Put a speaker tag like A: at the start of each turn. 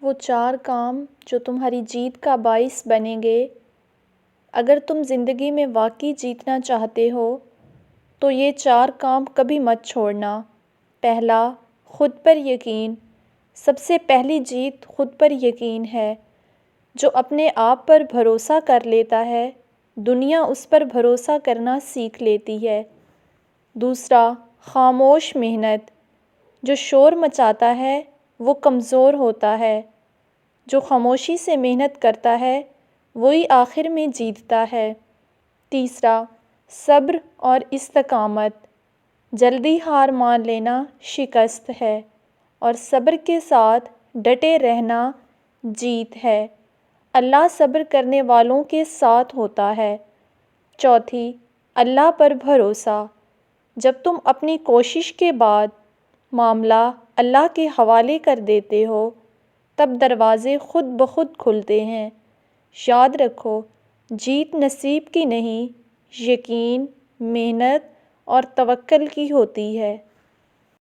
A: وہ 4 کام جو تمہاری جیت کا باعث بنیں گے۔ اگر تم زندگی میں واقعی جیتنا چاہتے ہو تو یہ 4 کام کبھی مت چھوڑنا۔ پہلا، خود پر یقین۔ سب سے پہلی جیت خود پر یقین ہے۔ جو اپنے آپ پر بھروسہ کر لیتا ہے، دنیا اس پر بھروسہ کرنا سیکھ لیتی ہے۔ دوسرا، خاموش محنت۔ جو شور مچاتا ہے وہ کمزور ہوتا ہے۔ جو خاموشی سے محنت کرتا ہے وہی آخر میں جیتتا ہے۔ تیسرا، صبر اور استقامت۔ جلدی ہار مان لینا شکست ہے اور صبر کے ساتھ ڈٹے رہنا جیت ہے۔ اللہ صبر کرنے والوں کے ساتھ ہوتا ہے۔ چوتھی، اللہ پر بھروسہ۔ جب تم اپنی کوشش کے بعد معاملہ اللہ کے حوالے کر دیتے ہو تب دروازے خود بخود کھلتے ہیں۔ یاد رکھو، جیت نصیب کی نہیں، یقین، محنت اور توکل کی ہوتی ہے۔